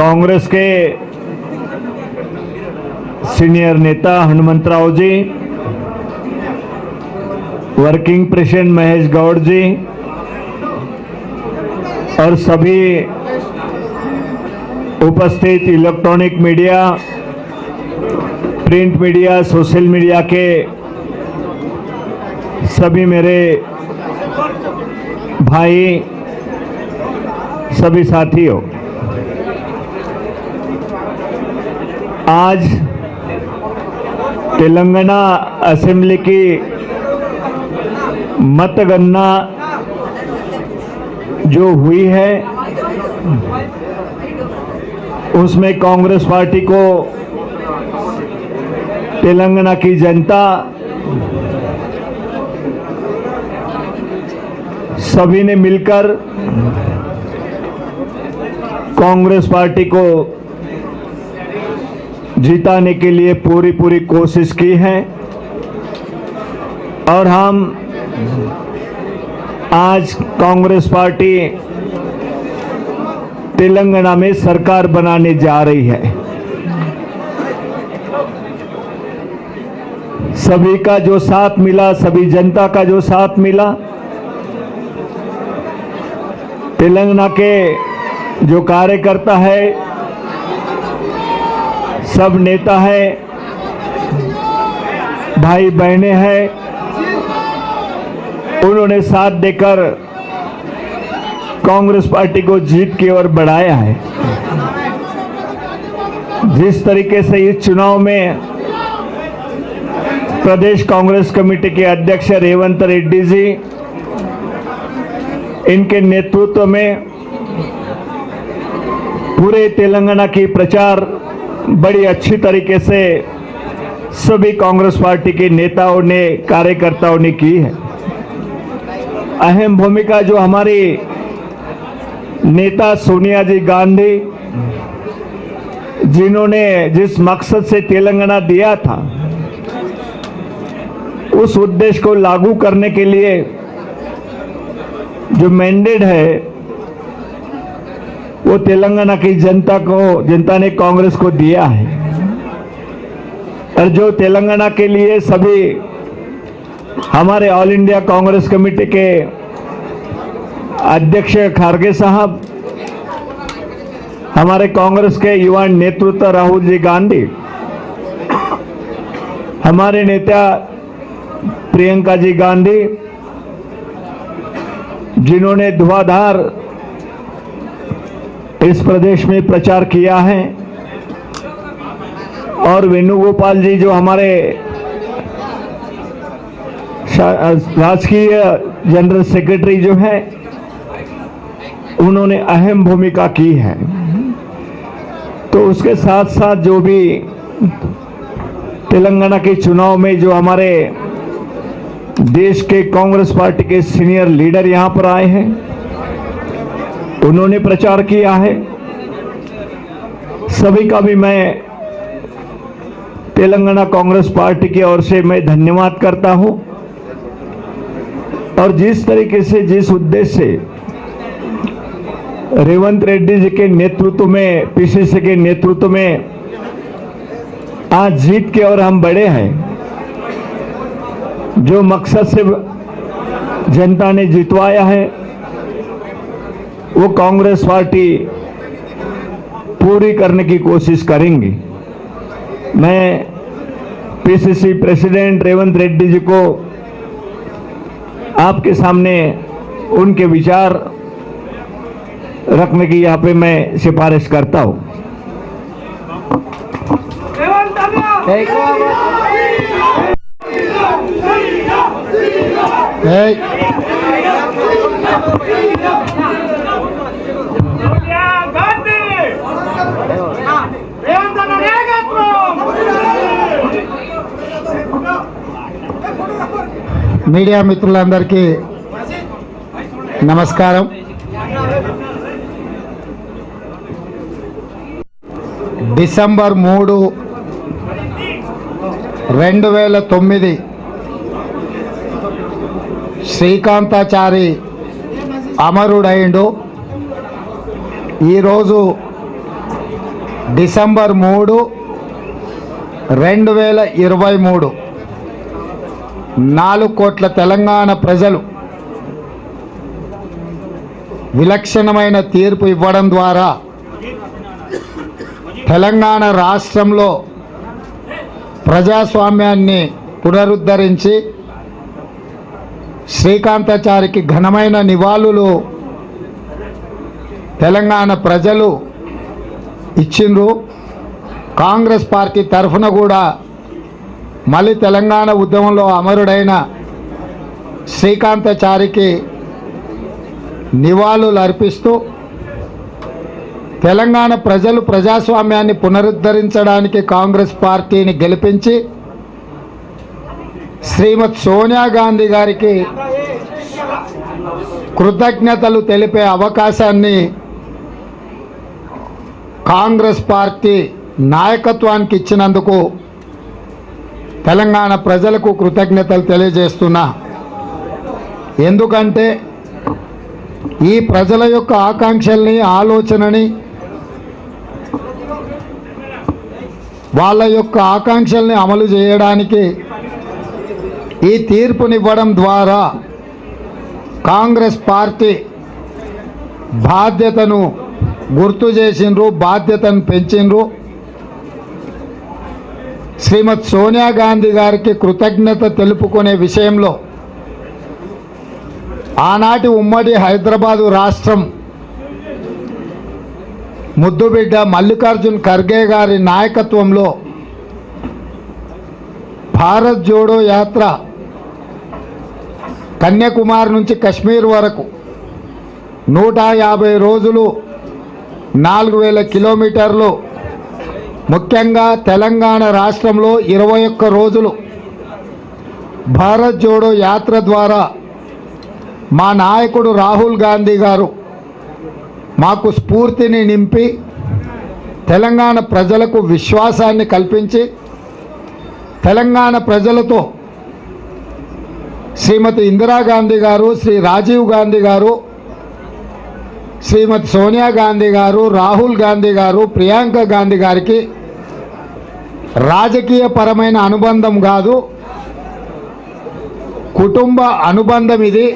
कांग्रेस के सीनियर नेता हनुमंतराव जी, working president Mahesh Gaur जी और सभी उपस्थित electronic media, print media, social media के सभी मेरे भाई, सभी साथियों, आज तेलंगाना असेंबली की मतगणना जो हुई है उसमें कांग्रेस पार्टी को तेलंगाना की जनता सभी ने मिलकर कांग्रेस पार्टी को जिताने के लिए पूरी कोशिश की है और हम आज कांग्रेस पार्टी तेलंगाना में सरकार बनाने जा रही है। सभी का जो साथ मिला, सभी जनता का जो साथ मिला, तेलंगाना के जो कार्यकर्ता है, सब नेता है, भाई बहनें हैं, उन्होंने साथ देकर कांग्रेस पार्टी को जीत की ओर बढ़ाया है। जिस तरीके से इस चुनाव में प्रदेश कांग्रेस कमेटी के अध्यक्ष रेवंत रेड्डी जी, इनके नेतृत्व में पूरे तेलंगाना की प्रचार बड़ी अच्छी तरीके से सभी कांग्रेस पार्टी के नेताओं ने, कार्यकर्ताओं ने की है। अहम भूमिका जो हमारी नेता सोनिया जी गांधी, जिन्होंने जिस मकसद से तेलंगाना दिया था, उस उद्देश्य को लागू करने के लिए जो मैंडेट है वो तेलंगाना की जनता ने कांग्रेस को दिया है। और जो तेलंगाना के लिए सभी हमारे ऑल इंडिया कांग्रेस कमेटी के अध्यक्ष खारगे साहब, हमारे कांग्रेस के युवा नेतृत्व राहुल जी गांधी, हमारे नेता प्रियंका जी गांधी, जिन्होंने धुआंधार इस प्रदेश में प्रचार किया है, और वेणुगोपाल जी जो हमारे राजकीय जनरल सेक्रेटरी जो है, उन्होंने अहम भूमिका की है। तो उसके साथ साथ जो भी तेलंगाना के चुनाव में जो हमारे देश के कांग्रेस पार्टी के सीनियर लीडर यहां पर आए हैं, उन्होंने प्रचार किया है। सभी का भी मैं तेलंगाना कांग्रेस पार्टी की ओर से मैं धन्यवाद करता हूं। और जिस तरीके से, जिस उद्देश्य से रेवंत रेड्डी जी के नेतृत्व में, पीसीसी के नेतृत्व में आज जीत के और हम बढ़े हैं, जो मकसद से जनता ने जितवाया है, वो कांग्रेस पार्टी पूरी करने की कोशिश करेंगी। मैं पीसीसी प्रेसिडेंट रेवंत रेड्डी जी को आपके सामने उनके विचार रखने की यहाँ पे मैं सिफारिश करता हूँ। మీడియా మిత్రులందరికీ నమస్కారం। డిసెంబర్ 3, 2009 శ్రీకాంతాచారి అమరుడైండు। ఈరోజు డిసెంబర్ 3, 2023 4 కోట్ల తెలంగాణ ప్రజలు విలక్షణమైన తీర్పు ఇవ్వడం ద్వారా తెలంగాణ రాష్ట్రంలో ప్రజాస్వామ్యాన్ని పునరుద్ధరించి శ్రీకాంతాచారికి ఘనమైన నివాళులు తెలంగాణ ప్రజలు ఇచ్చిండ్రు. కాంగ్రెస్ పార్టీ తరఫున కూడా మళ్ళీ తెలంగాణ ఉద్యమంలో అమరుడైన శ్రీకాంతాచారికి నివాళులు అర్పిస్తూ తెలంగాణ ప్రజలు ప్రజాస్వామ్యాన్ని పునరుద్ధరించడానికి కాంగ్రెస్ పార్టీని గెలిపించి శ్రీమతి సోనియా గాంధీ గారికి కృతజ్ఞతలు తెలిపే అవకాశాన్ని కాంగ్రెస్ పార్టీ నాయకత్వానికి ఇచ్చినందుకు తెలంగాణ ప్రజలకు కృతజ్ఞతలు తెలియజేస్తున్నా. ఎందుకంటే ఈ ప్రజల యొక్క ఆకాంక్షల్ని, ఆలోచనని, వాళ్ళ యొక్క ఆకాంక్షల్ని అమలు చేయడానికి ఈ తీర్పునివ్వడం ద్వారా కాంగ్రెస్ పార్టీ బాధ్యతను గుర్తు చేసిండ్రు, బాధ్యతను పెంచిండ్రు. శ్రీమతి సోనియా గాంధీ గారికి కృతజ్ఞత తెలుపుకునే విషయంలో ఆనాటి ఉమ్మడి హైదరాబాదు రాష్ట్రం ముద్దుబిడ్డ మల్లికార్జున్ ఖర్గే గారి నాయకత్వంలో భారత్ జోడో యాత్ర కన్యాకుమారి నుంచి కశ్మీర్ వరకు 150 రోజులు 4000 కిలోమీటర్లు, ముఖ్యంగా తెలంగాణ రాష్ట్రంలో 21 రోజులు భారత్ జోడో యాత్ర ద్వారా మా నాయకుడు రాహుల్ గాంధీ గారు మాకు స్ఫూర్తిని నింపి తెలంగాణ ప్రజలకు విశ్వాసాన్ని కల్పించి తెలంగాణ ప్రజలతో శ్రీమతి ఇందిరాగాంధీ గారు, శ్రీ రాజీవ్ గాంధీ గారు, శ్రీమతి సోనియా గాంధీ గారు, రాహుల్ గాంధీ గారు, ప్రియాంక గాంధీ గారికి రాజకీయపరమైన అనుబంధం కాదు, కుటుంబ అనుబంధం ఇది.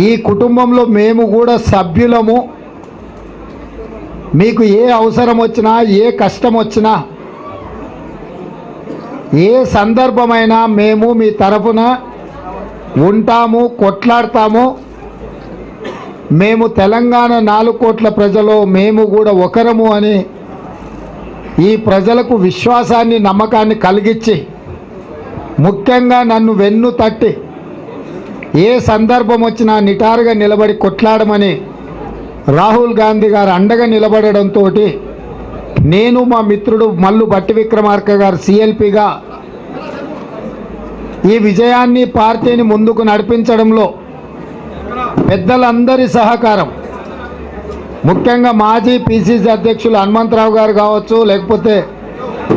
ఈ కుటుంబంలో మేము కూడా సభ్యులము. మీకు ఏ అవసరం వచ్చినా, ఏ కష్టం వచ్చినా, ఏ సందర్భమైనా మేము మీ తరఫున ఉంటాము, కొట్లాడతాము. మేము తెలంగాణ 4 కోట్ల ప్రజలు, మేము కూడా ఒకరము అని ఈ ప్రజలకు విశ్వాసాన్ని, నమ్మకాన్ని కలిగించి ముఖ్యంగా నన్ను వెన్ను తట్టి ఏ సందర్భం వచ్చినా నిటారుగా నిలబడి కొట్లాడమని రాహుల్ గాంధీ గారు అండగా నిలబడడంతో నేను, మా మిత్రుడు మల్లు భట్టి విక్రమార్క గారు సిఎల్పిగా ఈ విజయాన్ని, పార్టీని ముందుకు నడిపించడంలో పెద్దలందరి సహకారం, ముఖ్యంగా మాజీ పిసిసి అధ్యక్షులు హనుమంతరావు గారు కావచ్చు, లేకపోతే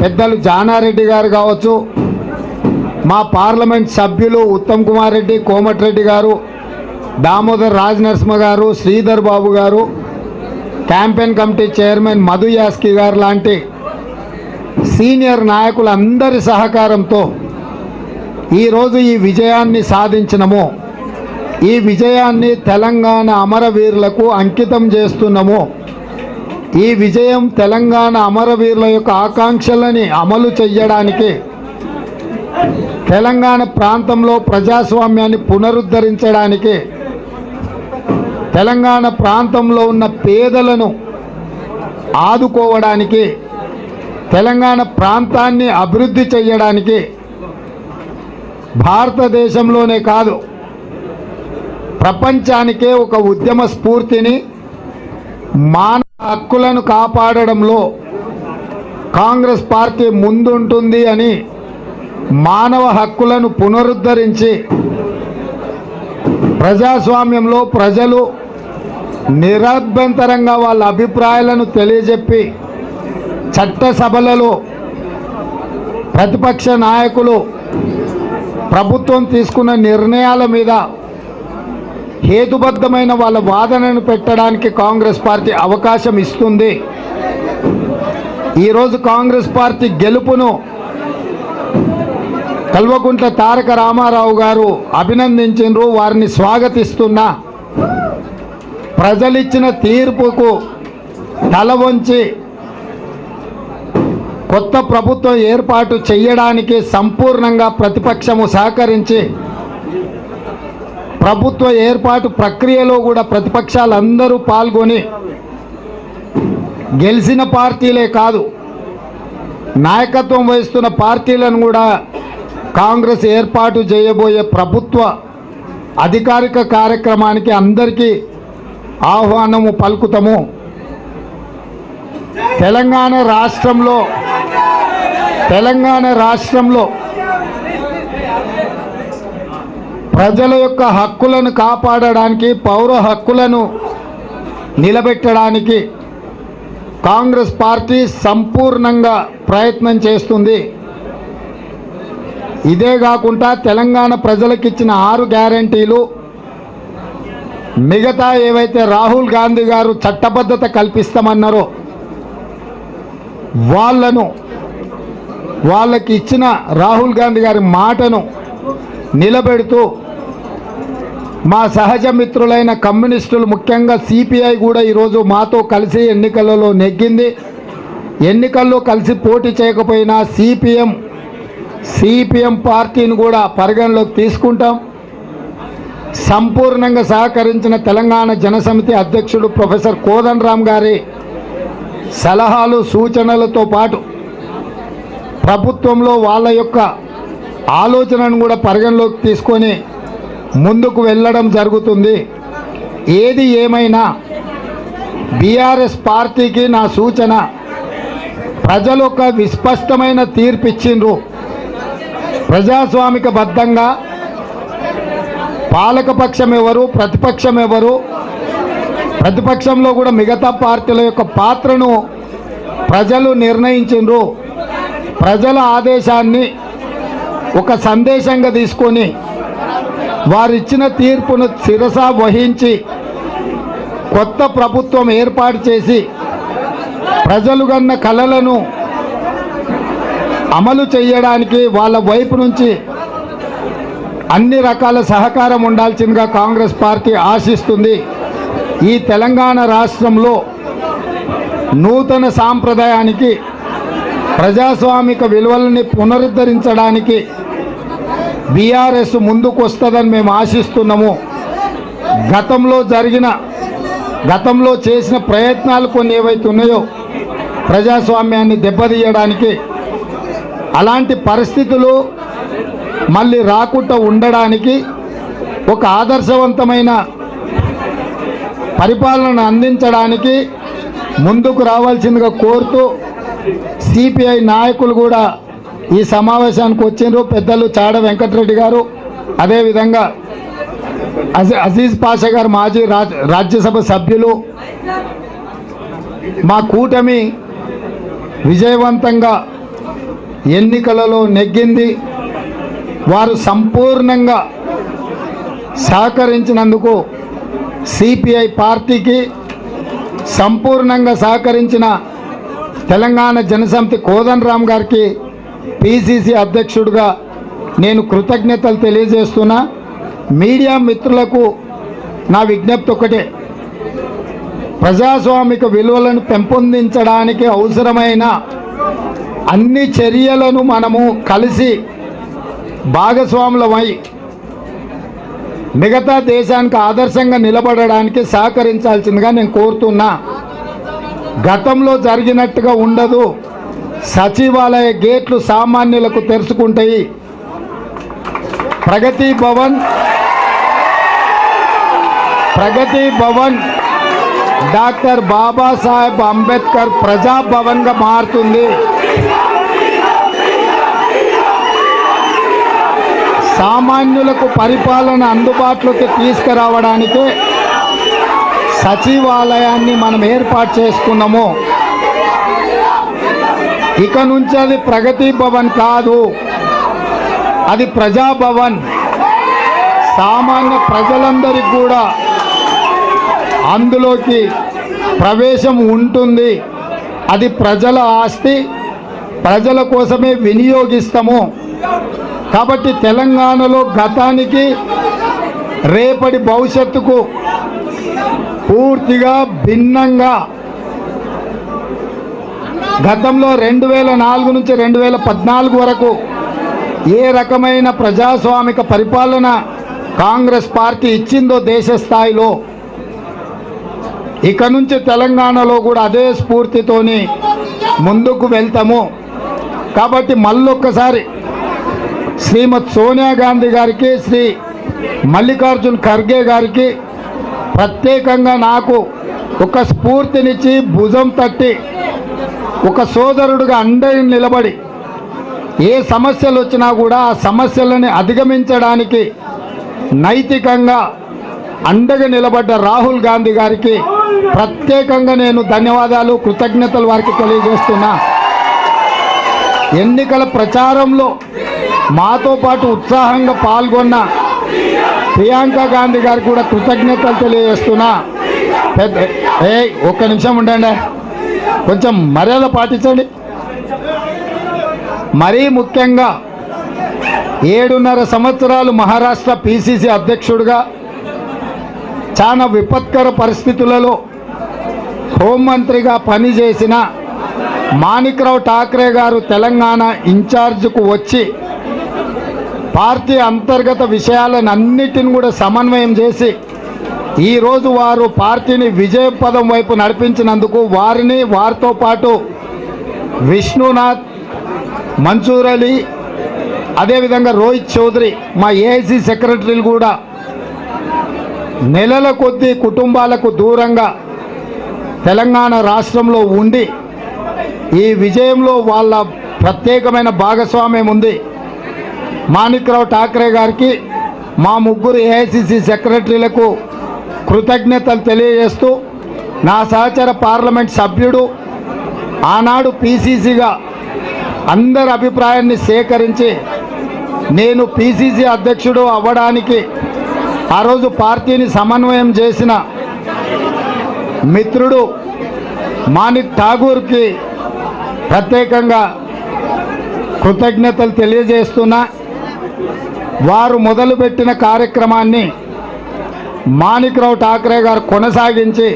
పెద్దలు జానారెడ్డి గారు కావచ్చు, మా పార్లమెంట్ సభ్యులు ఉత్తమ్ కుమార్ రెడ్డి, కోమటిరెడ్డి గారు, దామోదర్ రాజనరసింహ గారు, శ్రీధర్ బాబు గారు, క్యాంపెయిన్ కమిటీ చైర్మన్ మధు యాస్కి గారు లాంటి సీనియర్ నాయకులందరి సహకారంతో ఈరోజు ఈ విజయాన్ని సాధించినము. ఈ విజయాన్ని తెలంగాణ అమరవీరులకు అంకితం చేస్తున్నాము. ఈ విజయం తెలంగాణ అమరవీరుల యొక్క ఆకాంక్షలని అమలు చేయడానికి, తెలంగాణ ప్రాంతంలో ప్రజాస్వామ్యాన్ని పునరుద్ధరించడానికి, తెలంగాణ ప్రాంతంలో ఉన్న పేదలను ఆదుకోవడానికి, తెలంగాణ ప్రాంతాన్ని అభివృద్ధి చేయడానికి, భారతదేశంలోనే కాదు ప్రపంచానికే ఒక ఉద్యమ స్ఫూర్తిని, మానవ హక్కులను కాపాడడంలో కాంగ్రెస్ పార్టీ ముందుంటుంది అని మానవ హక్కులను పునరుద్ధరించి ప్రజాస్వామ్యంలో ప్రజలు నిరభ్యంతరంగా వాళ్ళ అభిప్రాయాలను తెలియజెప్పి చట్టసభలలో ప్రతిపక్ష నాయకులు ప్రభుత్వం తీసుకున్న నిర్ణయాల మీద హేతుబద్ధమైన వాళ్ళ వాదనను పెట్టడానికి కాంగ్రెస్ పార్టీ అవకాశం ఇస్తుంది. ఈరోజు కాంగ్రెస్ పార్టీ గెలుపును కల్వకుంట్ల తారక రామారావు గారు అభినందించారు. వారిని స్వాగతిస్తున్నా. ప్రజలిచ్చిన తీర్పుకు తల వంచి కొత్త ప్రభుత్వం ఏర్పాటు చేయడానికి సంపూర్ణంగా ప్రతిపక్షము సహకరించి ప్రభుత్వ ఏర్పాటు ప్రక్రియలో కూడా ప్రతిపక్షాలందరూ పాల్గొని గెలిచిన పార్టీలే కాదు, నాయకత్వం వహిస్తున్న పార్టీలను కూడా కాంగ్రెస్ ఏర్పాటు చేయబోయే ప్రభుత్వ అధికారిక కార్యక్రమానికి అందరికీ ఆహ్వానము పలుకుతాము. తెలంగాణ రాష్ట్రంలో ప్రజల యొక్క హక్కులను కాపాడడానికి, పౌర హక్కులను నిలబెట్టడానికి కాంగ్రెస్ పార్టీ సంపూర్ణంగా ప్రయత్నం చేస్తుంది. ఇదే కాకుండా తెలంగాణ ప్రజలకు ఇచ్చిన 6 గ్యారంటీలు, మిగతా ఏవైతే రాహుల్ గాంధీ గారు చట్టబద్ధత కల్పిస్తామన్నారో వాళ్ళకి ఇచ్చిన రాహుల్ గాంధీ గారి మాటను నిలబెడుతూ మా సహజ మిత్రులైన కమ్యూనిస్టులు, ముఖ్యంగా సిపిఐ కూడా ఈరోజు మాతో కలిసి ఎన్నికలలో నెగ్గింది. ఎన్నికల్లో కలిసి పోటీ చేయకపోయినా సిపిఎం పార్టీని కూడా పరిగణలోకి తీసుకుంటాం. సంపూర్ణంగా సహకరించిన తెలంగాణ జనసమితి అధ్యక్షుడు ప్రొఫెసర్ కోదండరామ్ గారి సలహాలు సూచనలతో పాటు ప్రభుత్వంలో వాళ్ళ యొక్క ఆలోచనను కూడా పరిగణలోకి తీసుకొని ముందుకు వెళ్ళడం జరుగుతుంది. ఏది ఏమైనా బీఆర్ఎస్ పార్టీకి నా సూచన, ప్రజలు ఒక విస్పష్టమైన తీర్పు ఇచ్చిండ్రు. ప్రజాస్వామికబద్ధంగా పాలకపక్షం ఎవరు, ప్రతిపక్షం ఎవరు, ప్రతిపక్షంలో కూడా మిగతా పార్టీల యొక్క పాత్రను ప్రజలు నిర్ణయించిండ్రు. ప్రజల ఆదేశాన్ని ఒక సందేశంగా తీసుకొని వారిచ్చిన తీర్పును శిరస వహించి కొత్త ప్రభుత్వం ఏర్పాటు చేసి ప్రజలు కన్న కలలను అమలు చేయడానికి వాళ్ళ వైపు నుంచి అన్ని రకాల సహకారం ఉండాల్సిందిగా కాంగ్రెస్ పార్టీ ఆశిస్తుంది. ఈ తెలంగాణ రాష్ట్రంలో నూతన సాంప్రదాయానికి, ప్రజాస్వామిక విలువలని పునరుద్ధరించడానికి బీఆర్ఎస్ ముందుకు వస్తుందని మేము ఆశిస్తున్నాము. గతంలో చేసిన ప్రయత్నాలు కొన్ని ఏవైతే ఉన్నాయో ప్రజాస్వామ్యాన్ని దెబ్బతీయడానికి, అలాంటి పరిస్థితులు మళ్ళీ రాకుండా ఉండడానికి ఒక ఆదర్శవంతమైన పరిపాలన అందించడానికి ముందుకు రావాల్సిందిగా కోరుతూ సిపిఐ నాయకులు కూడా ఈ సమావేశానికి వచ్చిండ్రు. పెద్దలు చాడ వెంకటరెడ్డి గారు, అదేవిధంగా అజీజ్ పాషా గారు, మాజీ రాజ్యసభ సభ్యులు. మా కూటమి విజయవంతంగా ఎన్నికలలో నెగ్గింది. వారు సంపూర్ణంగా సహకరించినందుకు సిపిఐ పార్టీకి, సంపూర్ణంగా సహకరించిన తెలంగాణ జనసమితి కోదండరామ్ గారికి, పిసిసి అధ్యక్షుడిగా నేను కృతజ్ఞతలు తెలియజేస్తున్నా. మీడియా మిత్రులకు నా విజ్ఞప్తి ఒకటే, ప్రజాస్వామిక విలువలను పెంపొందించడానికి అవసరమైన అన్ని చర్యలను మనము కలిసి భాగస్వాములమై మిగతా దేశానికి ఆదర్శంగా నిలబడడానికి సహకరించాల్సిందిగా నేను కోరుతున్నా. గతంలో జరిగినట్టుగా ఉండదు. సచివాలయ గేట్లు సామాన్యులకు తెరుచుకుంటాయి. ప్రగతి భవన్ డాక్టర్ బాబాసాహెబ్ అంబేద్కర్ ప్రజాభవన్గా మారుతుంది. సామాన్యులకు పరిపాలన అందుబాటులోకి తీసుకురావడానికి సచివాలయాన్ని మనం ఏర్పాటు చేసుకున్నాము. ఇక నుంచి అది ప్రగతి భవన్ కాదు, అది ప్రజాభవన్. సామాన్య ప్రజలందరికీ కూడా అందులోకి ప్రవేశం ఉంటుంది. అది ప్రజల ఆస్తి, ప్రజల కోసమే వినియోగిస్తాము. కాబట్టి తెలంగాణలో గతానికి రేపటి భవిష్యత్తుకు పూర్తిగా భిన్నంగా గతంలో 2004 నుంచి 2014 వరకు ఏ రకమైన ప్రజాస్వామిక పరిపాలన కాంగ్రెస్ పార్టీ ఇచ్చిందో దేశ స్థాయిలో, ఇక నుంచి తెలంగాణలో కూడా అదే స్ఫూర్తితోని ముందుకు వెళ్తాము. కాబట్టి మళ్ళొక్కసారి శ్రీమతి సోనియా గాంధీ గారికి, శ్రీ మల్లికార్జున్ ఖర్గే గారికి ప్రత్యేకంగా నాకు ఒక స్ఫూర్తినిచ్చి భుజం తట్టి ఒక సోదరుడుగా అండగా నిలబడి ఏ సమస్యలు వచ్చినా కూడా ఆ సమస్యలని అధిగమించడానికి నైతికంగా అండగా నిలబడ్డ రాహుల్ గాంధీ గారికి ప్రత్యేకంగా నేను ధన్యవాదాలు, కృతజ్ఞతలు వారికి తెలియజేస్తున్నా. ఎన్నికల ప్రచారంలో మాతో పాటు ఉత్సాహంగా పాల్గొన్న ప్రియాంక గాంధీ గారికి కూడా కృతజ్ఞతలు తెలియజేస్తున్నా. ఒక్క నిమిషం ఉండండి, కొంచెం మర్యాద పాటించండి. మరీ ముఖ్యంగా 7.5 సంవత్సరాలు మహారాష్ట్ర పిసిసి అధ్యక్షుడిగా చాలా విపత్కర పరిస్థితులలో హోంమంత్రిగా పనిచేసిన మాణిక్రావు ఠాక్రే గారు తెలంగాణ ఇన్ఛార్జ్కు వచ్చి పార్టీ అంతర్గత విషయాలన్నిటిని కూడా సమన్వయం చేసి ఈరోజు వారు పార్టీని విజయపదం వైపు నడిపించినందుకు వారిని, వారితో పాటు విష్ణునాథ్, మన్సూర్ అలీ, అదేవిధంగా రోహిత్ చౌదరి మా ఏఐసి సెక్రటరీలు కూడా నెలల కొద్దీ కుటుంబాలకు దూరంగా తెలంగాణ రాష్ట్రంలో ఉండి ఈ విజయంలో వాళ్ళ ప్రత్యేకమైన భాగస్వామ్యం ఉంది. మాణిక్రావు ఠాక్రే గారికి, మా ముగ్గురు ఏఐసిసి సెక్రటరీలకు కృతజ్ఞతలు తెలియజేస్తూ, నా సహచర పార్లమెంట్ సభ్యుడు ఆనాడు పిసిసిగా అందరి అభిప్రాయాన్ని సేకరించి నేను పిసిసి అధ్యక్షుడు అవ్వడానికి ఆ రోజు పార్టీని సమన్వయం చేసిన మిత్రుడు మాణిక్ ఠాగూర్కి ప్రత్యేకంగా కృతజ్ఞతలు తెలియజేస్తున్నా. వారు మొదలుపెట్టిన కార్యక్రమాన్ని మాణిక్రావు ఠాక్రే గారు కొనసాగించి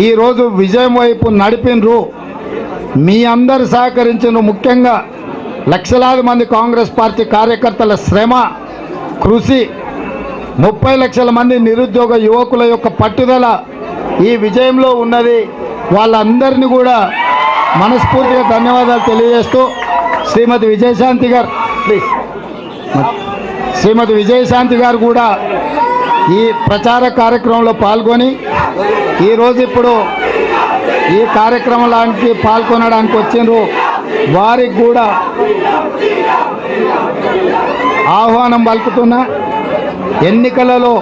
ఈరోజు విజయం వైపు నడిపినరు. మీ అందరు సహకరించిన, ముఖ్యంగా లక్షలాది మంది కాంగ్రెస్ పార్టీ కార్యకర్తల శ్రమ, కృషి, 30 లక్షల మంది నిరుద్యోగ యువకుల యొక్క పట్టుదల ఈ విజయంలో ఉన్నది. వాళ్ళందరినీ కూడా మనస్ఫూర్తిగా ధన్యవాదాలు తెలియజేస్తూ శ్రీమతి విజయశాంతి గారు, ప్లీజ్, శ్రీమతి విజయశాంతి గారు కూడా ఈ ప్రచార కార్యక్రమంలో పాల్గొని ఈరోజు ఇప్పుడు ఈ కార్యక్రమానికి పాల్గొనడానికి వచ్చిండ్రు. వారికి కూడా ఆహ్వానం పలుకుతున్నా. ఎన్నికలలో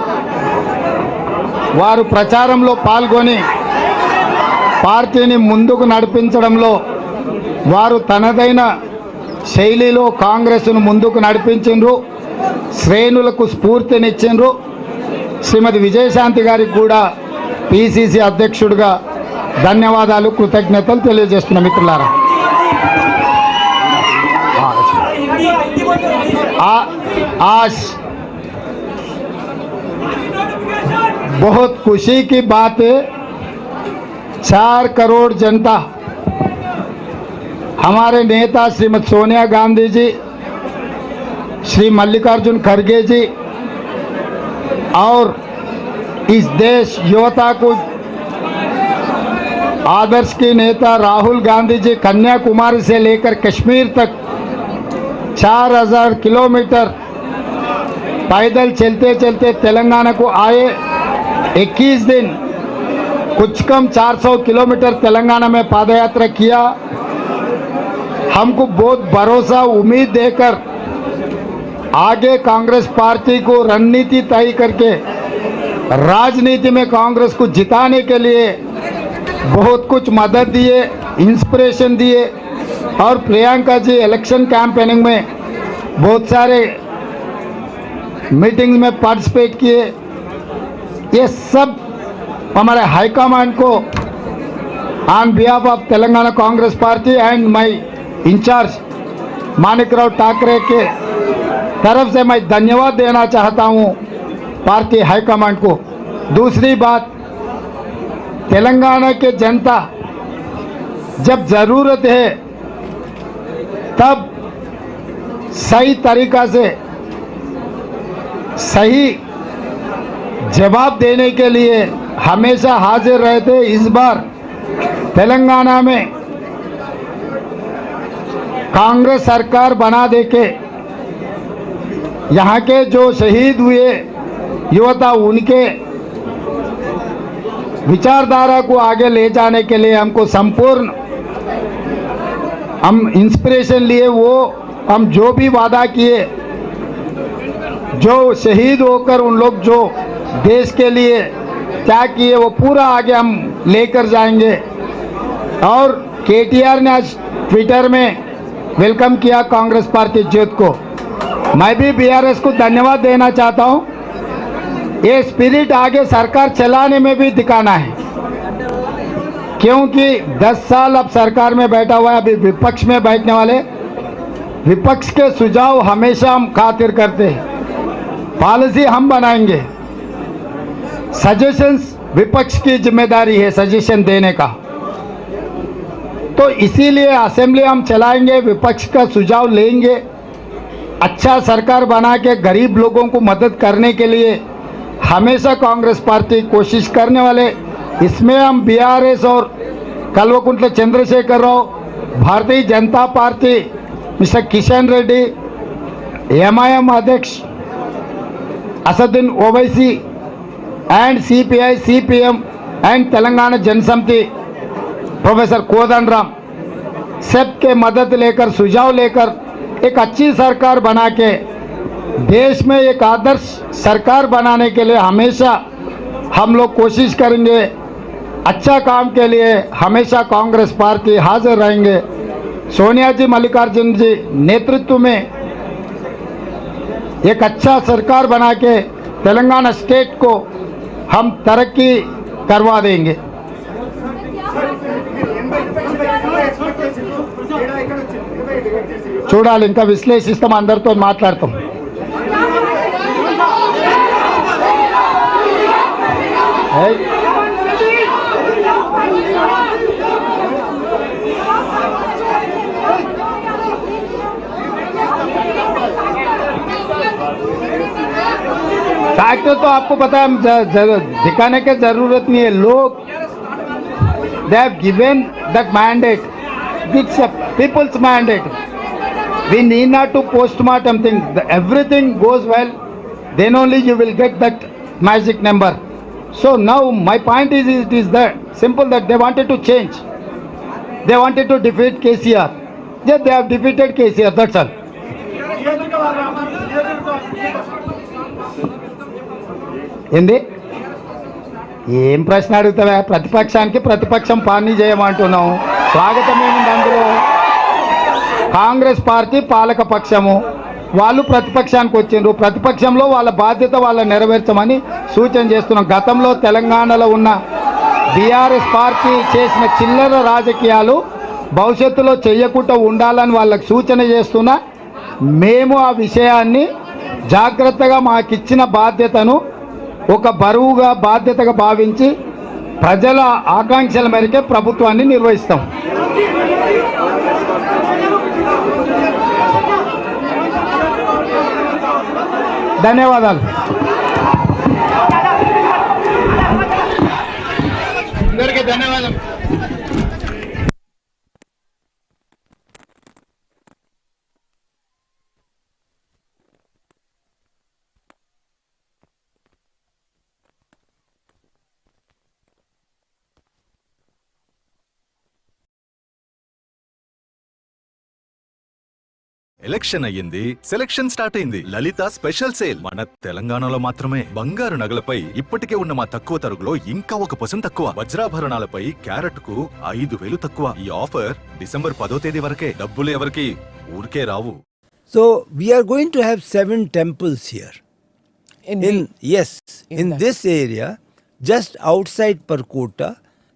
వారు ప్రచారంలో పాల్గొని పార్టీని ముందుకు నడిపించడంలో వారు తనదైన శైలిలో కాంగ్రెస్ను ముందుకు నడిపించిండ్రు, శ్రేణులకు స్ఫూర్తినిచ్చిండ్రు. శ్రీమతి విజయశాంతి గారికి కూడా పిసిసి అధ్యక్షుడిగా ధన్యవాదాలు, కృతజ్ఞతలు తెలియజేస్తున్న మిత్రులారా. आज बहुत खुशी की बात है, 4 करोड़ जनता, हमारे नेता श्रीमती सोनिया गांधी जी, श्री मल्लिकार्जुन खड़गे जी और इस देश युवता को आदर्श के नेता राहुल गांधी जी कन्याकुमारी से लेकर कश्मीर तक 4000 किलोमीटर पैदल चलते चलते तेलंगाना को आए। 21 दिन कुछ कम 400 किलोमीटर तेलंगाना में पादयात्रा किया। हमको बहुत भरोसा, उम्मीद देकर आगे कांग्रेस पार्टी को रणनीति तय करके राजनीति में कांग्रेस को जिताने के लिए बहुत कुछ मदद दिए, इंस्पिरेशन दिए। और प्रियंका जी इलेक्शन कैंपेनिंग में बहुत सारे मीटिंग में पार्टिसिपेट किए। ये सब हमारे हाईकमांड को on behalf of Telangana Congress Party and my incharge Manikrao Thackeray के तरफ से मैं धन्यवाद देना चाहता हूं पार्टी हाईकमांड को। दूसरी बात, तेलंगाना के जनता जब जरूरत है तब सही तरीका से सही जवाब देने के लिए हमेशा हाजिर रहते। इस बार तेलंगाना में कांग्रेस सरकार बना देके यहाँ के जो शहीद हुए युवता उनके विचारधारा को आगे ले जाने के लिए हमको संपूर्ण हम इंस्पिरेशन लिए। वो हम जो भी वादा किए, जो शहीद होकर उन लोग जो देश के लिए क्या किए, वो पूरा आगे हम लेकर जाएंगे। और केटीआर ने आज ट्विटर में वेलकम किया कांग्रेस पार्टी जीत को। मैं भी बीआरएस को धन्यवाद देना चाहता हूं। ये स्पिरिट आगे सरकार चलाने में भी दिखाना है, क्योंकि 10 साल अब सरकार में बैठा हुआ है, अभी विपक्ष में बैठने वाले। विपक्ष के सुझाव हमेशा हम खातिर करते हैं, पॉलिसी हम बनाएंगे, सजेशंस विपक्ष की जिम्मेदारी है सजेशन देने का। तो इसीलिए असेंबली हम चलाएंगे, विपक्ष का सुझाव लेंगे, अच्छा सरकार बना के गरीब लोगों को मदद करने के लिए हमेशा कांग्रेस पार्टी कोशिश करने वाले। इसमें हम बीआरएस और कल्वकुंट्ला Chandrashekhar Rao, Bharatiya Janata Party mister Kishan Reddy, MIM अध्यक्ष Asaduddin Owaisi and CPI CPM and Telangana Janasamithi professor Kodandaram सबके मदद लेकर सुझाव लेकर एक अच्छी सरकार बना के देश में एक आदर्श सरकार बनाने के लिए हमेशा हम लोग कोशिश करेंगे। अच्छा काम के लिए हमेशा कांग्रेस पार्टी हाजिर रहेंगे। सोनिया जी, मल्लिकार्जुन जी नेतृत्व में एक अच्छा सरकार बना के तेलंगाना स्टेट को हम तरक्की करवा देंगे। చూడాలి, ఇంకా విశ్లేషిస్తాం, అందరితో మాట్లాడతాం। फैक्टर तो आपको पता है, दिखाने की जरूरत नहीं है। लोग they have given that mandate, it's a people's mandate. We need not to postmortem things. Everything goes well, then only you will get that magic number. So now my point is, it is that simple, that they wanted to change, they wanted to defeat KCR. Yeah, they have defeated KCR, that's all. ఏంది ఏం ప్రశ్న అడుగుతావా? ప్రతిపక్షానికి ప్రతిపక్షం పని చేయమంటున్నాం, స్వాగతం ఏముంది అందులో? కాంగ్రెస్ పార్టీ పాలక పక్షము, వాళ్ళు ప్రతిపక్షానికి వచ్చిండ్రు, ప్రతిపక్షంలో వాళ్ళ బాధ్యత వాళ్ళ నెరవేర్చమని సూచన చేస్తున్నాం. గతంలో తెలంగాణలో ఉన్న బీఆర్ఎస్ పార్టీ చేసిన చిల్లర రాజకీయాలు భవిష్యత్తులో చేయకుండా ఉండాలని వాళ్ళకి సూచన చేస్తున్నా. మేము ఆ విషయాన్ని జాగ్రత్తగా మాకిచ్చిన బాధ్యతను ఒక బరువుగా బాధ్యతగా భావించి ప్రజల ఆకాంక్షల మేరకే ప్రభుత్వాన్ని నిర్వహిస్తాం. ధన్యవాదాలు. అందరికీ ధన్యవాదాలు. ఎలక్షన్ అయ్యింది, సెలక్షన్ స్టార్ట్ అయింది. లలిత స్పెషల్ సేల్ మన తెలంగాణలో మాత్రమే. బంగారు నగలపై ఇప్పటికే ఉన్న మా తక్కువ తరుగులో ఇంకా 1% తక్కువ. వజ్రాభరణాలపై క్యారెట్ కు 5,000 తక్కువ. ఈ ఆఫర్ డిసెంబర్ 10వ తేదీ వరకే. డబ్బులు ఎవరికి ఊరికే రావు. So we are going to have 7 temples here. In this area, just outside Perkota,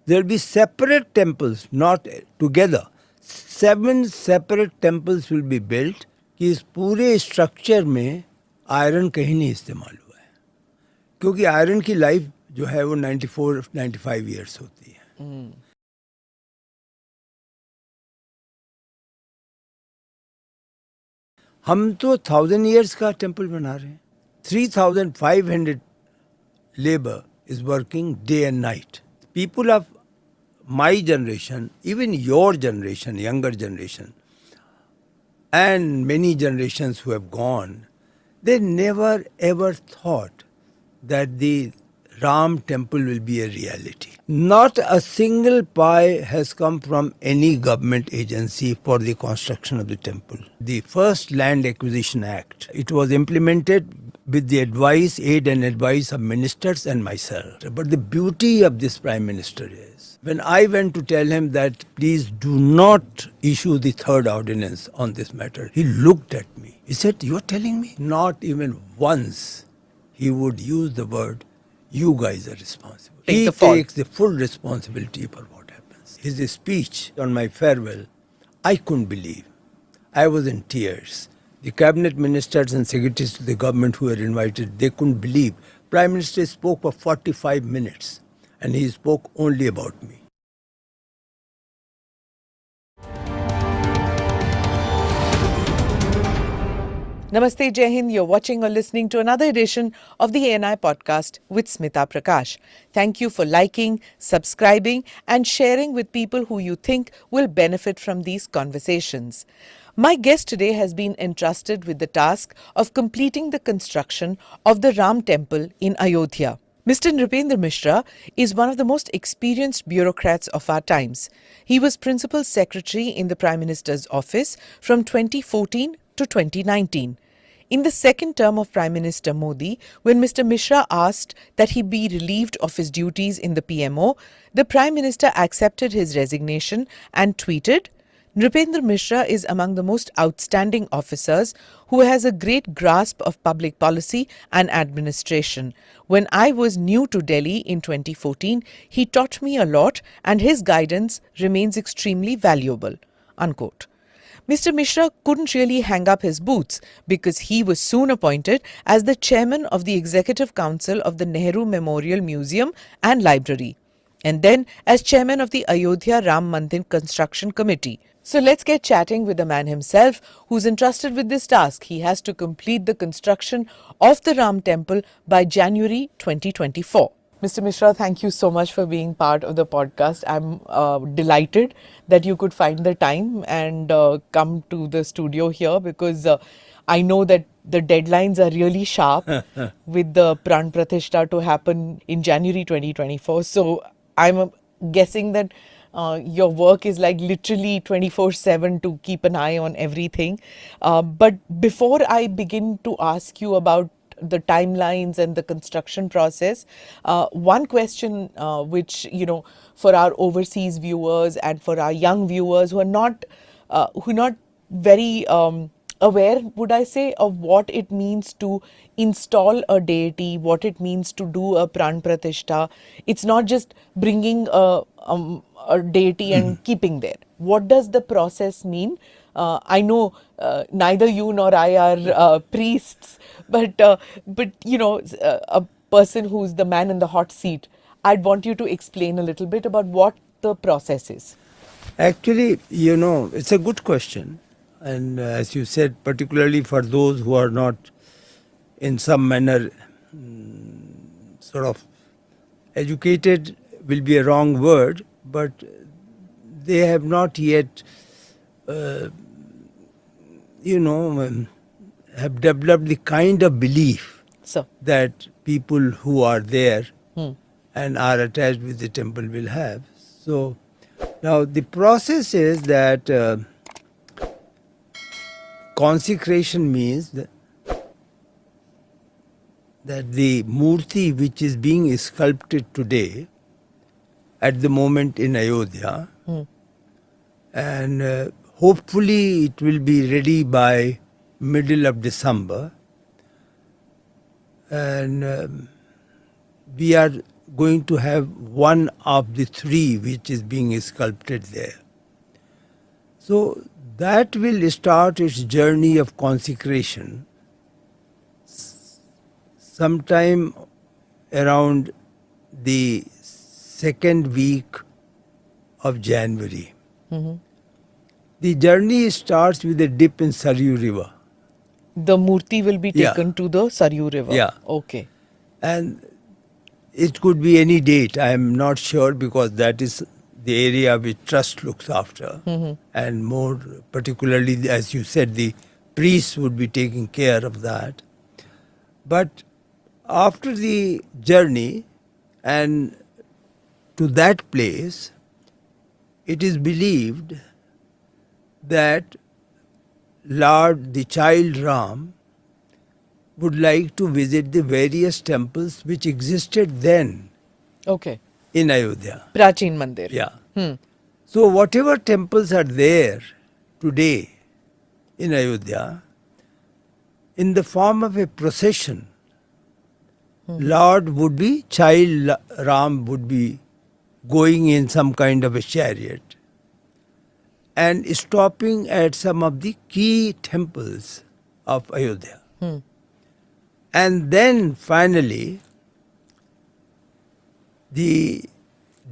There will be separate temples, not together. 7 separate temples will be built. कि इस पूरे स्ट्रक्चर में आयरन कहीं नहीं इस्तेमाल हुआ है, क्योंकि आयरन की लाइफ जो है वो 94-95 ईयर्स होती है. हम तो 1000 ईयर्स का टेम्पल बना रहे हैं. 3500 labour is working day and night. People of my generation, even your generation, younger generation, and many generations who have gone, they never ever thought that the Ram temple will be a reality. Not a single pie has come from any government agency for the construction of the temple. The first Land Acquisition Act, it was implemented with the advice, aid and advice of ministers and myself. But the beauty of this Prime Minister is, when I went to tell him that please do not issue the third ordinance on this matter, he looked at me. He said, "You are telling me?" Not even once he would use the word, "You guys are responsible." Take He the fall. takes the full responsibility for what happens. His speech on my farewell, I couldn't believe. I was in tears. The cabinet ministers and secretaries to the government who were invited, they couldn't believe. Prime Minister spoke for 45 minutes and he spoke only about me. Namaste, Jai Hind. You're watching or listening to another edition of the ANI podcast with Smita Prakash. Thank you for liking, subscribing, and sharing with people who you think will benefit from these conversations. My guest today has been entrusted with the task of completing the construction of the Ram Temple in Ayodhya. Mr. Nripendra Mishra is one of the most experienced bureaucrats of our times. He was Principal Secretary in the Prime Minister's office from 2014 to 2019. In the second term of Prime Minister Modi, when Mr. Mishra asked that he be relieved of his duties in the PMO, the Prime Minister accepted his resignation and tweeted, "Nripendra Mishra is among the most outstanding officers who has a great grasp of public policy and administration. When I was new to Delhi in 2014, he taught me a lot and his guidance remains extremely valuable." Unquote. Mr. Mishra couldn't really hang up his boots because he was soon appointed as the chairman of the Executive Council of the Nehru Memorial Museum and Library, and then as chairman of the Ayodhya Ram Mandir Construction Committee. So let's get chatting with the man himself who's entrusted with this task. He has to complete the construction of the Ram Temple by January 2024. Mr. Mishra, thank you so much for being part of the podcast. I'm delighted that you could find the time and come to the studio here because I know that the deadlines are really sharp with the Pran Pratishtha to happen in January 2024. So I'm guessing that your work is like literally 24/7 to keep an eye on everything. But before I begin to ask you about the timelines and the construction process, one question which, for our overseas viewers and for our young viewers who are not very aware, would I say, of what it means to install a deity, what it means to do a Pran Pratishtha. It's not just bringing a deity and keeping there. What does the process mean? I know neither you nor I are priests, but a person who's the man in the hot seat, I'd want you to explain a little bit about what the process is. Actually, it's a good question. And as you said, particularly for those who are not in some manner sort of educated will be a wrong word, but they have not yet, have developed the kind of belief that people who are there and are attached with the temple will have. So now the process is that consecration means that the murti which is being sculpted today at the moment in Ayodhya, and hopefully it will be ready by middle of December, and we are going to have one of the three which is being sculpted there. So that will start its journey of consecration sometime around the second week of January. The journey starts with a dip in Saryu River. The Murti will be Yeah. taken to the Saryu River. Yeah. Okay. And it could be any date, I am not sure, because that is the area which trust looks after. And more particularly, as you said, the priests would be taking care of that. But after the journey and to that place, it is believed that Lord, the child Ram, would like to visit the various temples which existed then Okay. in Ayodhya. Prachin Mandir. Yeah. So whatever temples are there today in Ayodhya, in the form of a procession, Lord would be, child Ram would be going in some kind of a chariot and stopping at some of the key temples of Ayodhya. And then finally, the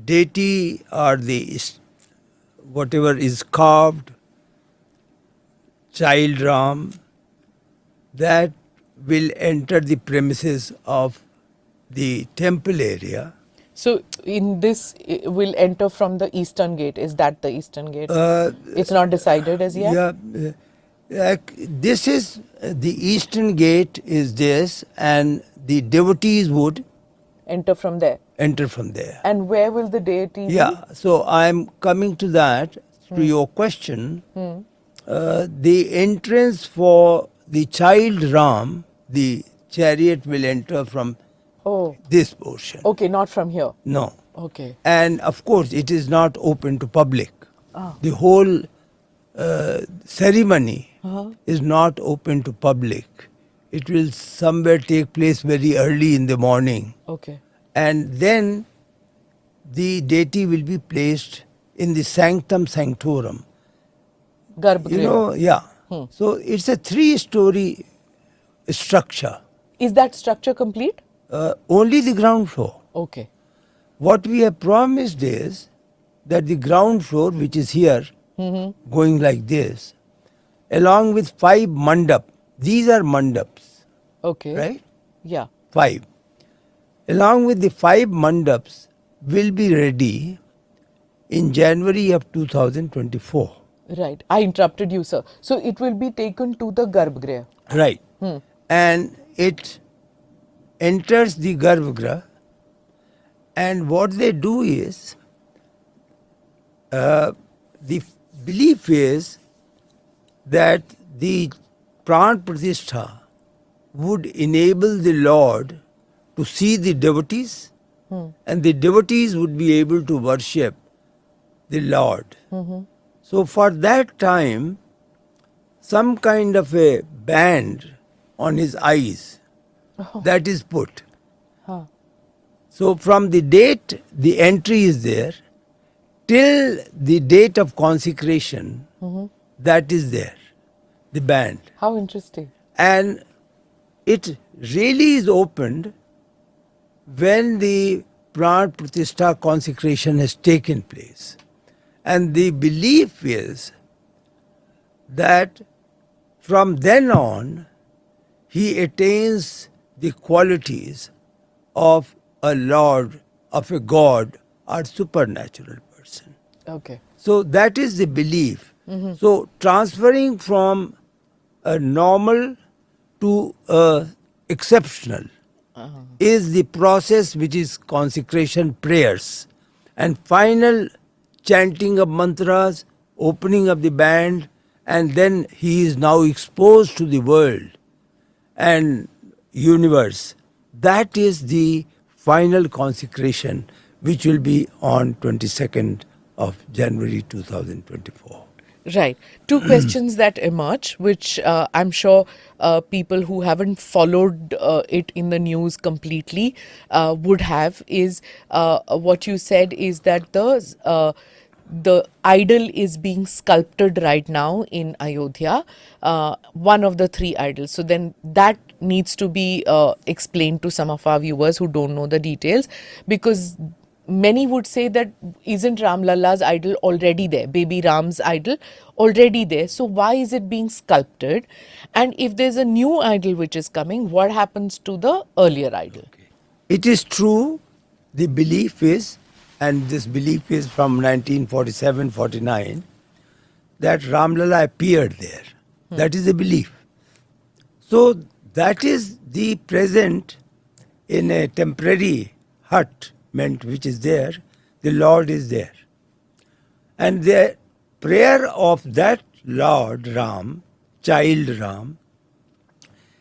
deity or the whatever is carved, child Ram, that will enter the premises of the temple area. So in this will enter from the eastern gate. Is that the eastern gate? It's not decided as yet? Yeah. This is the eastern gate is this, and the devotees would Enter from there. enter from there. And where will the deity be? Yeah, so I am coming to that, to your question. The entrance for the child Ram, the chariot will enter from Oh, this portion. okay, not from here. No. Okay. And of course, it is not open to public. The whole ceremony is not open to public. It will somewhere take place very early in the morning. Okay. And then the deity will be placed in the sanctum sanctorum. Garbhagriha. You know, yeah. So it's a 3-story structure. Is that structure complete? Only the ground floor. Okay. What we have promised is that the ground floor, which is here, going like this, along with 5 mandap. These are mandaps, Okay. right? Yeah. 5. Along with the 5 mandaps will be ready in January of 2024. Right. I interrupted you, sir. So it will be taken to the Garbhagriha. Right. And it enters the Garbhagriha, and what they do is, the belief is that the Pran Pratishtha would enable the Lord to see the devotees, and the devotees would be able to worship the Lord. So for that time, some kind of a band on his eyes that is put. So from the date the entry is there till the date of consecration, that is there, the band. How interesting. And it really is opened when the Pran Pratishtha consecration has taken place. And the belief is that from then on, he attains the qualities of a Lord, of a God, or supernatural person. Okay. So that is the belief. So transferring from a normal to a exceptional is the process which is consecration prayers and final chanting of mantras, opening of the band, and then he is now exposed to the world and universe. That is the final consecration which will be on 22nd of January 2024. Right. Two questions that emerge, which I'm sure people who haven't followed it in the news completely would have, is what you said is that the idol is being sculpted right now in Ayodhya, one of the three idols. So then that needs to be explained to some of our viewers who don't know the details, because many would say that isn't Ram Lalla's idol already there, baby Ram's idol already there, so why is it being sculpted? And if there's a new idol which is coming, what happens to the earlier idol? It is true, the belief is, and this belief is from 1947-49, that Ramlala appeared there. That is the belief. So that is the present in a temporary hut meant which is there, the Lord is there. And the prayer of that Lord Ram, child Ram,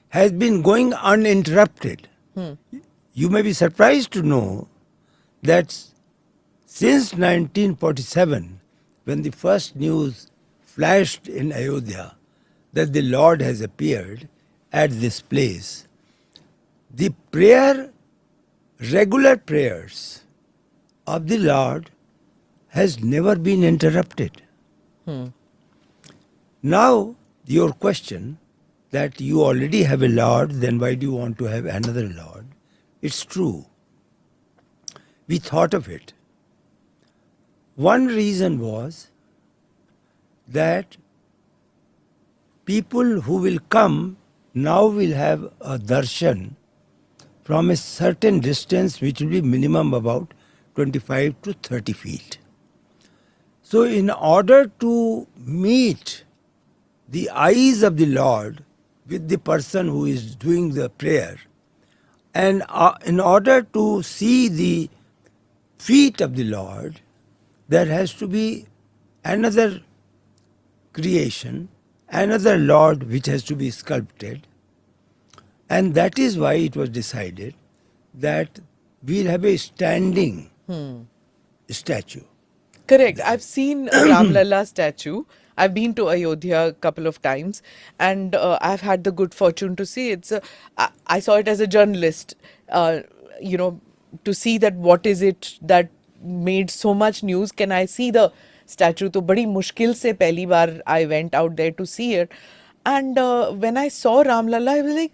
has been going uninterrupted. You may be surprised to know that since 1947, when the first news flashed in Ayodhya that the Lord has appeared at this place, the prayer, regular prayers of the Lord has never been interrupted. Now, your question that you already have a Lord, then why do you want to have another Lord? It's true. We thought of it. One reason was that people who will come now will have a darshan from a certain distance, which will be minimum about 25 to 30 feet. So in order to meet the eyes of the Lord with the person who is doing the prayer, and in order to see the feet of the Lord, there has to be another creation, another Lord which has to be sculpted. And that is why it was decided that we'll have a standing statue. Correct. I've seen a Ram Lalla statue. I've been to Ayodhya a couple of times, and I've had the good fortune to see it. I saw it as a journalist, to see that what is it that made so much news. Can I see the statue? तो बड़ी मुश्किल से पहली बार I went out there to see it, and when I saw Ram Lalla, I was like,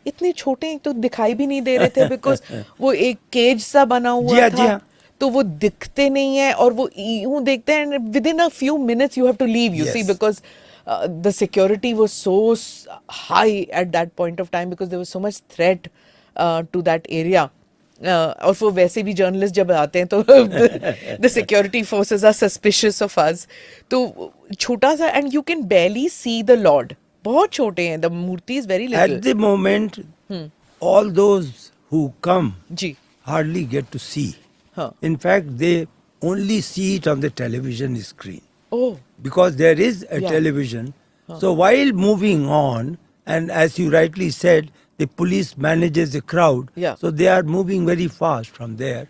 इतने छोटे तो दिखाई भी नहीं दे रहे थे, because वो एक केज सा बना हुआ था, तो वो दिखते नहीं है, और वो यूं देखते हैं, and within a few minutes you have to leave, you see, because the security was so high at that point of time, because there was so much threat to that area. और वो वैसे भी journalist जब आते हैं तो the security forces are suspicious of us. तो छोटा सा, and you can barely see the Lord. बहुत छोटे हैं, the Murthy is very little. At the moment, all those who come ji. hardly get to see. Huh. In fact, they only see it on the television screen. Oh. Because there is a television. So while moving on, and as you rightly said, the police manages the crowd. Yeah. So they are moving very fast from there.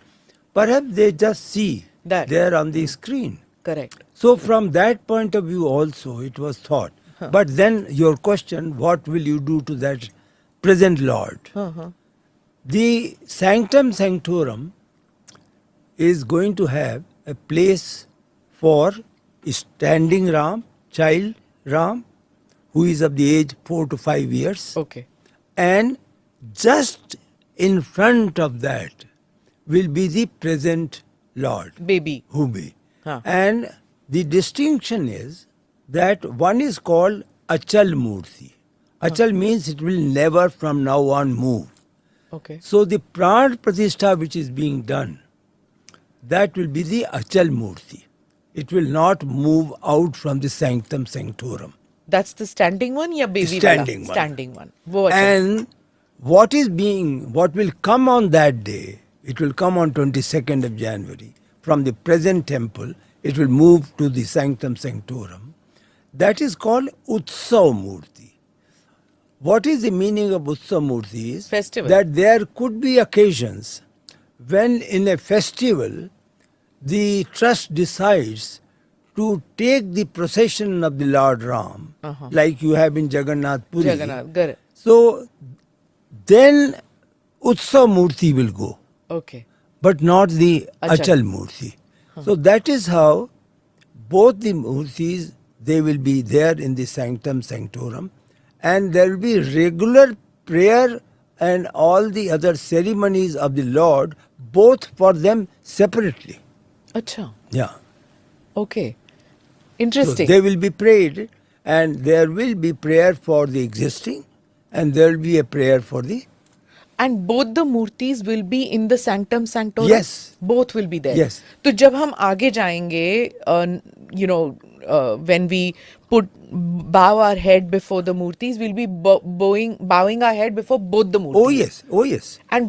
Perhaps they just see that there on the screen. Correct. So from that point of view also it was thought. But then your question, what will you do to that present Lord? The Sanctum Sanctorum is going to have a place for standing Ram, child Ram, who is of the age 4 to 5 years. Okay. And just in front of that will be the present Lord. Baby. Hubi. Huh. And the distinction is that one is called Achal Murti. Achal means it will never from now on move. Okay. So the Pran Pratishtha which is being done, that will be the Achal Murti. It will not move out from the Sanctum Sanctorum. That's the standing one, या baby Standing वाला? one. Standing one. वो अच्छा. And what will come on that day, it will come on 22nd of January. From the present temple, it will move to the Sanctum Sanctorum. That is called Utsav Murti. What is the meaning of Utsav Murti is Festival. that there could be occasions when in a festival the trust decides to take the procession of the Lord Ram, like you have in Jagannath Puri. Jagannath, correct. So then Utsav Murti will go, Okay. but not the Achal. Achal Murti. So that is how both the Murtis, they will be there in the Sanctum Sanctorum, and there will be regular prayer and all the other ceremonies of the Lord, both for them separately. Acha. Yeah. Okay. So Interesting. they will be prayed, and there will be prayer for the existing, and there will be a prayer for the. And both the murtis will be in the sanctum sanctorum. Yes. Both will be there. Yes. तो जब हम आगे जाएंगे, when we bow our head before the murtis, we'll be bowing our head before both the murtis. Oh yes, oh yes. And